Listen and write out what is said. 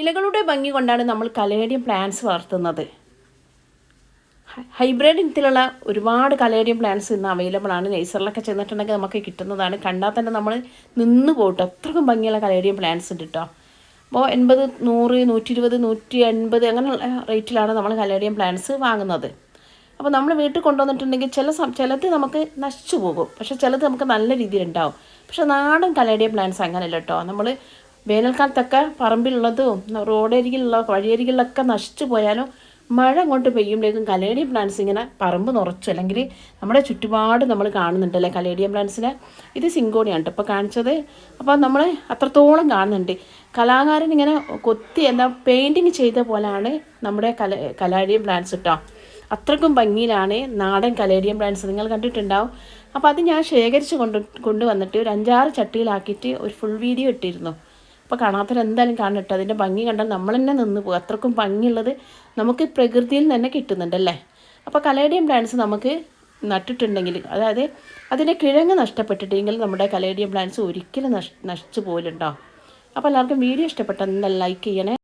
ഇലകളുടെ ഭംഗി കൊണ്ടാണ് നമ്മൾ കലേഡിയം പ്ലാന്റ്സ് വളർത്തുന്നത്. ഹൈബ്രിഡ് ഇനത്തിലുള്ള ഒരുപാട് കലേഡിയം പ്ലാന്റ്സ് ഇന്ന് അവൈലബിൾ ആണ്. നേഴ്സറിലൊക്കെ ചെന്നിട്ടുണ്ടെങ്കിൽ നമുക്ക് കിട്ടുന്നതാണ്. കണ്ടാൽ തന്നെ നമ്മൾ നിന്ന് പോകട്ടോ, അത്രക്കും ഭംഗിയുള്ള കലേഡിയം പ്ലാന്റ്സ് ഉണ്ട് കേട്ടോ. അപ്പോൾ 80, 100, 120, 180 അങ്ങനെയുള്ള റേറ്റിലാണ് നമ്മൾ കലേഡിയം പ്ലാന്റ്സ് വാങ്ങുന്നത്. അപ്പോൾ നമ്മൾ വീട്ടിൽ കൊണ്ടുവന്നിട്ടുണ്ടെങ്കിൽ ചിലത് നമുക്ക് നശിച്ചു പോകും, പക്ഷേ ചിലത് നമുക്ക് നല്ല രീതിയിൽ ഉണ്ടാവും. പക്ഷേ നാടൻ കലേഡിയം പ്ലാന്റ്സ് അങ്ങനെയല്ല കേട്ടോ. നമ്മൾ വേനൽക്കാലത്തൊക്കെ പറമ്പിലുള്ളതും റോഡരികിലുള്ള വഴിയരികിലൊക്കെ നശിച്ചു പോയാലും മഴ അങ്ങോട്ട് പെയ്യുമ്പോഴേക്കും കലേഡിയം പ്ലാന്റ്സ് ഇങ്ങനെ പറമ്പ് നിറച്ചു, അല്ലെങ്കിൽ നമ്മുടെ ചുറ്റുപാട് നമ്മൾ കാണുന്നുണ്ടല്ലേ കലേഡിയം പ്ലാന്റ്സിനെ. ഇത് സിങ്കോണിയാണ് കേട്ടോ ഇപ്പോൾ കാണിച്ചത്. അപ്പോൾ നമ്മൾ അത്രത്തോളം കാണുന്നുണ്ട്. കലാകാരൻ ഇങ്ങനെ കൊത്തി പെയിൻറ്റിങ് ചെയ്ത പോലെയാണ് നമ്മുടെ കലേഡിയം പ്ലാന്റ്സ് കേട്ടോ. അത്രക്കും ഭംഗിയിലാണ് നാടൻ കലേഡിയം പ്ലാന്റ്സ്, നിങ്ങൾ കണ്ടിട്ടുണ്ടാവും. അപ്പോൾ അത് ഞാൻ ശേഖരിച്ച് കൊണ്ടുവന്നിട്ട് ഒരു 5-6 ചട്ടിയിലാക്കിയിട്ട് ഒരു ഫുൾ വീഡിയോ ഇട്ടിരുന്നു. അപ്പോൾ കാണാത്തവർ എന്തായാലും കാണണം കേട്ടോ. അതിൻ്റെ ഭംഗി കണ്ടാൽ നമ്മൾ തന്നെ നിന്ന് പോകും. അത്രക്കും ഭംഗിയുള്ളത് നമുക്ക് പ്രകൃതിയിൽ തന്നെ കിട്ടുന്നുണ്ടല്ലേ. അപ്പോൾ കലേഡിയം പ്ലാന്റ്സ് നമുക്ക് നട്ടിട്ടുണ്ടെങ്കിൽ, അതായത് അതിൻ്റെ കിഴങ്ങ് നഷ്ടപ്പെട്ടിട്ടെങ്കിൽ നമ്മുടെ കലേഡിയം പ്ലാന്റ്സ് ഒരിക്കലും നശിച്ചു പോലുണ്ടോ. അപ്പോൾ എല്ലാവർക്കും വീഡിയോ ഇഷ്ടപ്പെട്ടെന്നാൽ ലൈക്ക് ചെയ്യണേ.